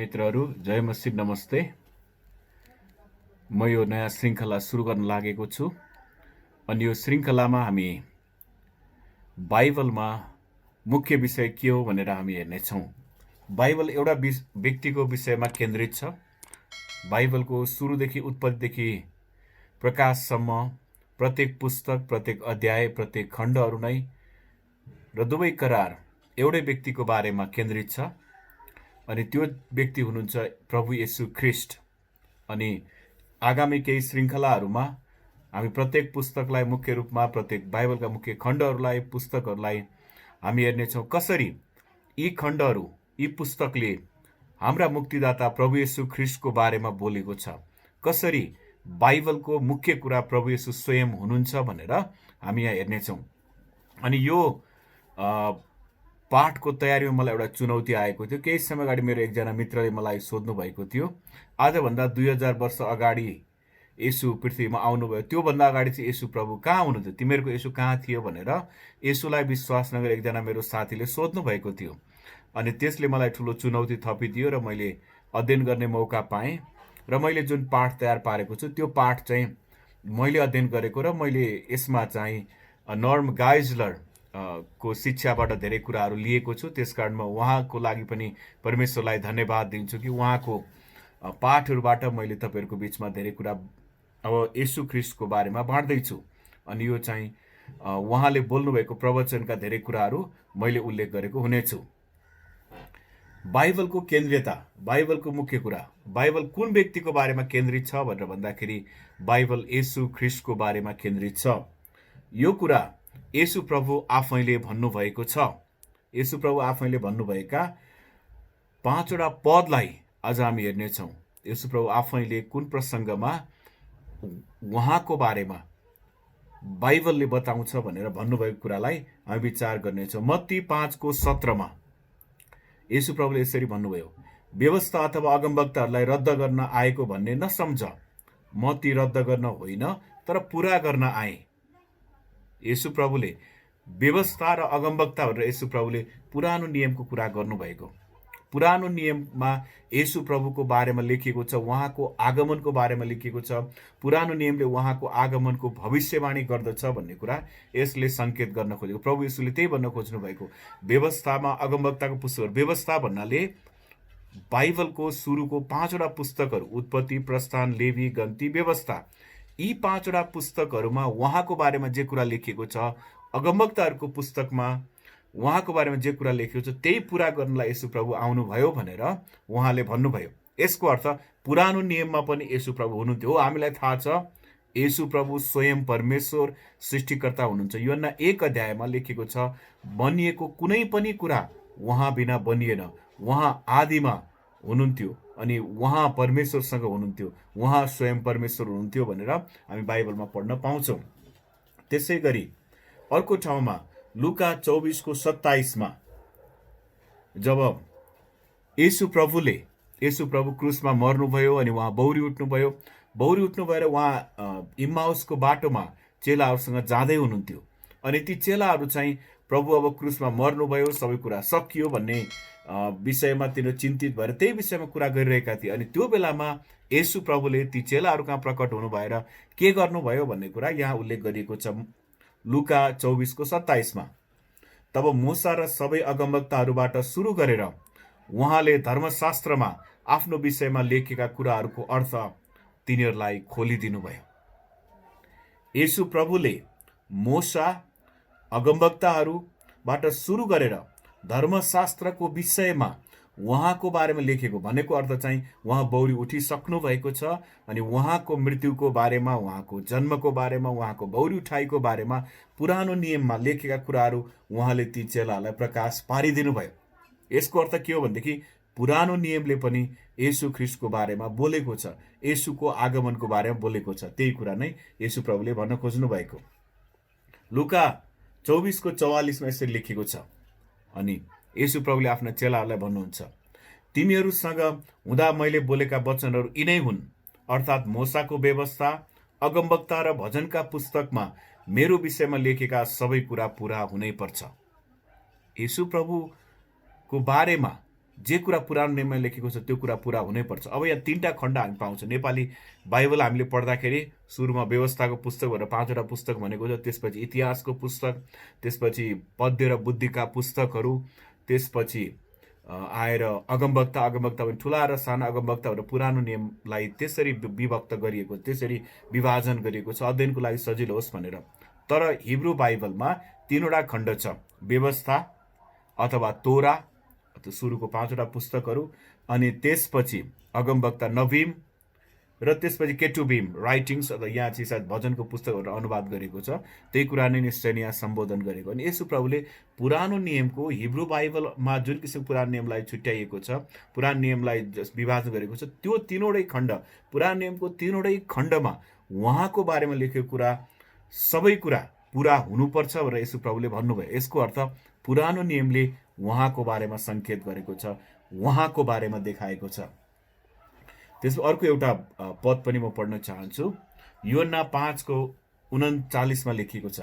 मित्रहरू, जय मसिह, नमस्ते। म यो नयाँ श्रृङ्खला सुरु गर्न लागेको छु अनि यो श्रृङ्खलामा हामी बाइबलमा मुख्य विषय के हो भनेर हामी हेर्नेछौँ। बाइबल एउटा व्यक्तिको विषयमा केन्द्रित छ। बाइबलको सुरुदेखि उत्पत्तिदेखि प्रकाशसम्म प्रत्येक पुस्तक, प्रत्येक अध्याय, प्रत्येक खण्डहरू नै र दुवै करार एउटै व्यक्तिको बारेमा केन्द्रित छ अनि त्यो व्यक्ति हुनुहुन्छ प्रभु येशू ख्रीष्ट। अनि आगामी केही श्रृङ्खलाहरूमा हामी प्रत्येक पुस्तकलाई मुख्य रूपमा, प्रत्येक बाइबलका मुख्य खण्डहरूलाई, पुस्तकहरूलाई हामी हेर्नेछौँ कसरी यी खण्डहरू, यी पुस्तकले हाम्रा मुक्तिदाता प्रभु येशू ख्रीष्टको बारेमा बोलेको छ, कसरी बाइबलको मुख्य कुरा प्रभु येशू स्वयं हुनुहुन्छ भनेर हामी यहाँ हेर्नेछौँ। अनि यो पाठको तयारीमा मलाई एउटा चुनौती आएको थियो। केही समय अगाडि मेरो एकजना मित्रले मलाई सोध्नु भएको थियो, आजभन्दा 2000 वर्ष अगाडि येशू पृथ्वीमा आउनुभयो, त्योभन्दा अगाडि चाहिँ येशू प्रभु कहाँ हुनुहुन्थ्यो, तिमीहरूको येशू कहाँ थियो भनेर येशूलाई विश्वास नगरेर एकजना मेरो साथीले सोध्नु भएको थियो। अनि त्यसले मलाई ठुलो चुनौती थपिदियो र मैले अध्ययन गर्ने मौका पाएँ र मैले जुन पाठ तयार पारेको छु त्यो पाठ चाहिँ मैले अध्ययन गरेको र मैले यसमा चाहिँ नर्म गाइजलर को शिक्षाबाट धेरै कुराहरू लिएको छु। त्यसकारण म उहाँको लागि पनि परमेश्वरलाई धन्यवाद दिन्छु कि उहाँको पाठहरूबाट मैले तपाईँहरूको बिचमा धेरै कुरा अब येशू ख्रीष्टको बारेमा बाँड्दैछु। अनि यो चाहिँ उहाँले बोल्नुभएको प्रवचनका धेरै कुराहरू मैले उल्लेख गरेको हुनेछु। बाइबलको केन्द्रीयता, बाइबलको मुख्य कुरा, बाइबल कुन व्यक्तिको बारेमा केन्द्रित छ भनेर भन्दाखेरि बाइबल येशू ख्रीष्टको बारेमा केन्द्रित छ। यो कुरा येशू प्रभु आफैले भन्नुभएको छ। येशू प्रभु आफैले भन्नुभएका 5वटा पदलाई आज हामी हेर्नेछौँ। येशू प्रभु आफैले कुन प्रसङ्गमा उहाँको बारेमा बाइबलले बताउँछ भनेर भन्नुभएको कुरालाई हामी विचार गर्नेछौँ। मत्ती 5:17 येशू प्रभुले यसरी भन्नुभयो, व्यवस्था अथवा अगमवक्ताहरूलाई रद्द गर्न आएको भन्ने नसम्झ, म ती रद्द गर्न होइन तर पुरा गर्न आएँ। येशू प्रभुले व्यवस्था र अगमवक्ता भनेर येशू प्रभुले पुरानो नियमको कुरा गर्नुभएको। पुरानो नियममा येशू प्रभुको बारेमा लेखिएको छ, उहाँको आगमनको बारेमा लेखिएको छ। पुरानो नियमले उहाँको आगमनको भविष्यवाणी गर्दछ भन्ने कुरा यसले सङ्केत गर्न खोजेको। प्रभु येशूले त्यही भन्न खोज्नु भएको। व्यवस्थामा अगमवक्ताको पुस्तकहरू, व्यवस्था भन्नाले बाइबलको सुरुको 5वटा पुस्तकहरू, उत्पत्ति, प्रस्थान, लेवी, गन्ती, व्यवस्था, यी 5वटा पुस्तकहरूमा उहाँको बारेमा जे कुरा लेखिएको छ, अगमवक्ताहरूको पुस्तकमा उहाँको बारेमा जे कुरा लेखिएको छ त्यही पुरा गर्नलाई येशू प्रभु आउनुभयो भनेर उहाँले भन्नुभयो। यसको अर्थ पुरानो नियममा पनि येशू प्रभु हुनुहुन्थ्यो। हो, हामीलाई थाहा छ येशू प्रभु स्वयं परमेश्वर सृष्टिकर्ता हुनुहुन्छ। यूहन्ना 1 अध्यायमा लेखेको छ, बनिएको कुनै पनि कुरा उहाँ बिना बनिएन, उहाँ आदिमा हुनुहुन्थ्यो अनि उहाँ परमेश्वरसँग हुनुहुन्थ्यो, उहाँ स्वयं परमेश्वर हुनुहुन्थ्यो भनेर हामी बाइबलमा पढ्न पाउँछौँ। त्यसै गरी अर्को ठाउँमा लुका 24:27 जब येशू प्रभु क्रुसमा मर्नुभयो अनि उहाँ बौरी उठ्नुभयो, बौरी उठ्नु भएर उहाँ इम्माउसको बाटोमा चेलाहरूसँग जाँदै हुनुहुन्थ्यो अनि ती चेलाहरू चाहिँ प्रभु अब क्रुसमा मर्नुभयो, सबै कुरा सकियो भन्ने विषयमा तिनीहरू चिन्तित भएर त्यही विषयमा कुरा गरिरहेका थिए। अनि त्यो बेलामा येशू प्रभुले ती चेलाहरू कहाँ प्रकट हुनु भएर के गर्नुभयो भन्ने कुरा यहाँ उल्लेख गरिएको छ लुका 24:27। तब मूसा र सबै अगमवक्ताहरूबाट सुरु गरेर उहाँले धर्मशास्त्रमा आफ्नो विषयमा लेखेका कुराहरूको अर्थ तिनीहरूलाई खोलिदिनु भयो। येशू प्रभुले मूसा, अगमवक्ताहरूबाट सुरु गरेर धर्मशास्त्रको विषयमा उहाँको बारेमा लेखेको भनेको अर्थ चाहिँ उहाँ बौरी उठिसक्नु भएको छ अनि उहाँको मृत्युको बारेमा, उहाँको जन्मको बारेमा, उहाँको बौरी उठाइको बारेमा पुरानो नियममा लेखेका कुराहरू उहाँले ती चेलाहरूलाई प्रकाश पारिदिनु भयो। यसको अर्थ के हो भनेदेखि पुरानो नियमले पनि येशू ख्रीष्टको बारेमा बोलेको छ, येशूको आगमनको बारेमा बोलेको छ। त्यही कुरा नै येशू प्रभुले भन्न खोज्नु भएको। लुका 24:44 यसरी लेखेको छ। अनि येशू प्रभुले आफ्ना चेलाहरूलाई भन्नुहुन्छ, तिमीहरूसँग हुँदा मैले बोलेका वचनहरू यिनै हुन्, अर्थात् मूसाको व्यवस्था, अगमवक्ता र भजनका पुस्तकमा मेरो विषयमा लेखेका सबै कुरा पुरा हुनै पर्छ। येशू प्रभुको बारेमा जे कुरा पुरानो नियममा लेखेको छ त्यो कुरा पुरा हुनैपर्छ। अब यहाँ 3टा खण्ड हामी पाउँछौँ। नेपाली बाइबल हामीले पढ्दाखेरि सुरुमा व्यवस्थाको पुस्तक भनेर 5वटा पुस्तक भनेको छ, त्यसपछि इतिहासको पुस्तक, त्यसपछि पद्य र बुद्धिका पुस्तकहरू, त्यसपछि आएर अगमवक्ता भने ठुला र साना अगमवक्ता भनेर पुरानो नियमलाई त्यसरी विभक्त गरिएको, त्यसरी विभाजन गरिएको छ अध्ययनको लागि सजिलो होस् भनेर। तर हिब्रू बाइबलमा 3वटा खण्ड छ, व्यवस्था अथवा तोरा, सुरुको 5वटा पुस्तकहरू, अनि त्यसपछि अगमवक्ता नबीम, र त्यसपछि केटुबिम राइटिङ्स, अथवा यहाँ चाहिँ सायद भजनको पुस्तकहरू अनुवाद गरेको छ। त्यही कुरा नै निश्चय यहाँ सम्बोधन गरेको। अनि यसो प्रभुले पुरानो नियमको हिब्रू बाइबलमा जुन किसिमको पुरानो नियमलाई छुट्याइएको छ, पुरानो नियमलाई विभाजन गरेको छ, त्यो 3वटै खण्ड, पुरानो नियमको 3वटै खण्डमा उहाँको बारेमा लेखेको कुरा, सबै कुरा पुरा हुनुपर्छ भनेर यसो प्रभुले भन्नुभयो। यसको अर्थ पुरानो नियमले उहाँको बारेमा सङ्केत गरेको छ, उहाँको बारेमा देखाएको छ। त्यसमा अर्को एउटा पद पनि म पढ्न चाहन्छु। यूहन्ना 5:39 लेखिएको छ,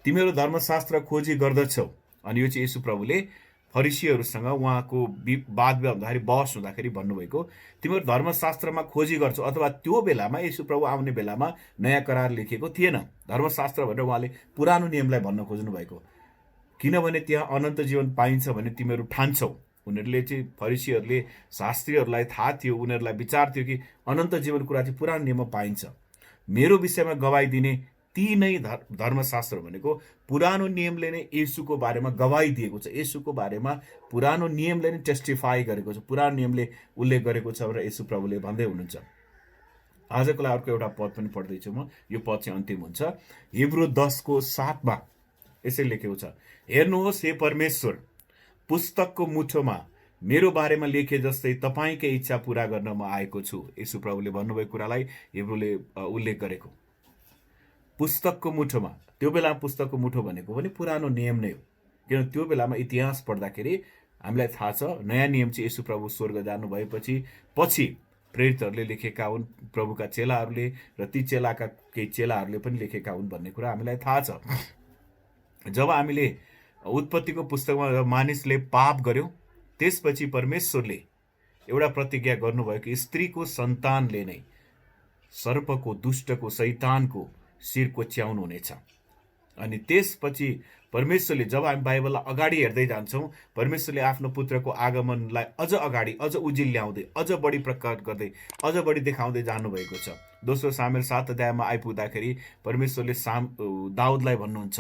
तिमीहरू धर्मशास्त्र खोजी गर्दछौ। अनि यो चाहिँ येशू प्रभुले फरिसीहरूसँग उहाँको वाद विवाद हुँदाखेरि, बहस हुँदाखेरि भन्नुभएको, तिमीहरू धर्मशास्त्रमा खोजी गर्छौ। अथवा त्यो बेलामा येशू प्रभु आउने बेलामा नयाँ करार लेखिएको थिएन। धर्मशास्त्र भनेर उहाँले पुरानो नियमलाई भन्न खोज्नु भएको, किनभने त्यहाँ अनन्त जीवन पाइन्छ भने तिमीहरू ठान्छौ। उनीहरूले चाहिँ, फरिसीहरूले, शास्त्रीहरूलाई थाहा थियो, उनीहरूलाई विचार थियो कि अनन्त जीवन कुरा चाहिँ पुरानो नियममा पाइन्छ। मेरो विषयमा गवाई दिने ती नै धर्मशास्त्र भनेको पुरानो नियमले नै येशूको बारेमा गवाई दिएको छ। येशूको बारेमा पुरानो नियमले नै टेस्टिफाई गरेको छ, पुरानो नियमले उल्लेख गरेको छ भनेर येशू प्रभुले भन्दै हुनुहुन्छ। आजको लागि अर्को एउटा पद पनि पढ्दैछु म, यो पद चाहिँ अन्तिम हुन्छ। हिब्रू 10:7 यसै लेखेको छ, हेर्नुहोस् हे परमेश्वर, पुस्तकको मुठोमा मेरो बारेमा लेखे जस्तै तपाईँकै इच्छा पूरा गर्न म आएको छु। येशू प्रभुले भन्नुभएको कुरालाई हिब्रूले उल्लेख गरेको, पुस्तकको मुठोमा। त्यो बेलामा पुस्तकको मुठो भनेको पनि पुरानो नियम नै हो, किनभने त्यो बेलामा इतिहास पढ्दाखेरि हामीलाई थाहा छ नयाँ नियम चाहिँ येशू प्रभु स्वर्ग जानु भएपछि पछि प्रेरितहरूले लेखेका हुन्, प्रभुका चेलाहरूले, र ती चेलाका केही चेलाहरूले पनि लेखेका हुन् भन्ने कुरा हामीलाई थाहा छ। जब हामीले उत्पत्तिको पुस्तकमा जब मानिसले पाप गर्यो, त्यसपछि परमेश्वरले एउटा प्रतिज्ञा गर्नुभयो कि स्त्रीको सन्तानले नै सर्पको, दुष्टको, शैतानको शिरको च्याउनु हुनेछ। अनि त्यसपछि परमेश्वरले, जब हामी बाइबललाई अगाडि हेर्दै जान्छौँ, परमेश्वरले आफ्नो पुत्रको आगमनलाई अझ अगाडि, अझ उजिल ल्याउँदै, अझ बढी प्रकट गर्दै, अझ बढी देखाउँदै जानुभएको छ। दोस्रो सामुएल 7 आइपुग्दाखेरि परमेश्वरले दाउदलाई भन्नुहुन्छ,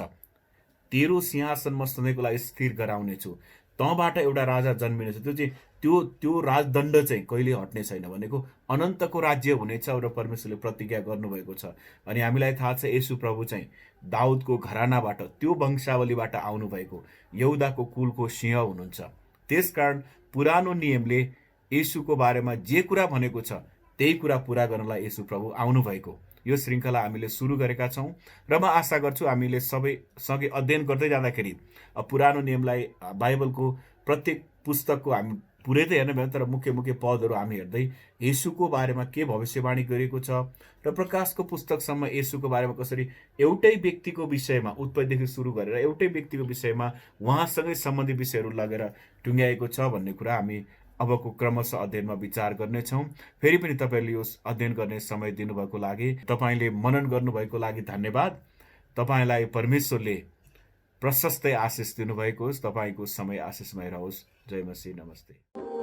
तेरो सिंहासन म सधैँको लागि स्थिर गराउनेछु, तँबाट एउटा राजा जन्मिनेछ। त्यो चाहिँ त्यो राजदण्ड चाहिँ कहिले हट्ने छैन भनेको अनन्तको राज्य हुनेछ र परमेश्वरले प्रतिज्ञा गर्नुभएको छ। अनि हामीलाई थाहा छ येशू प्रभु चाहिँ दाउदको घरानाबाट, त्यो वंशावलीबाट आउनुभएको यहुदाको कुलको सिंह हुनुहुन्छ। त्यसकारण पुरानो नियमले येशूको बारेमा जे कुरा भनेको छ त्यही कुरा पुरा गर्नलाई येशू प्रभु आउनुभएको। यो श्रृङ्खला हामीले सुरु गरेका छौँ र म आशा गर्छु हामीले सबै सँगै अध्ययन गर्दै जाँदाखेरि पुरानो नियमलाई, बाइबलको प्रत्येक पुस्तकको हामी पुरै त हेर्न भएन, तर मुख्य मुख्य पदहरू हामी हेर्दै येशूको बारेमा के भविष्यवाणी गरिएको छ र प्रकाशको पुस्तकसम्म येशूको बारेमा कसरी एउटै व्यक्तिको विषयमा, उत्पत्तिदेखि सुरु गरेर एउटै व्यक्तिको विषयमा उहाँसँगै सम्बन्धित विषयहरू लगेर टुङ्ग्याएको छ भन्ने कुरा हामी अबको क्रमशः अध्ययनमा विचार गर्नेछौँ। फेरि पनि तपाईँहरूले यो अध्ययन गर्ने समय दिनुभएको लागि, तपाईँले मनन गर्नुभएको लागि धन्यवाद। तपाईँलाई परमेश्वरले प्रशस्तै आशिष दिनुभएको होस्। तपाईँको समय आशिषमय रहोस्। जय मसीह। नमस्ते।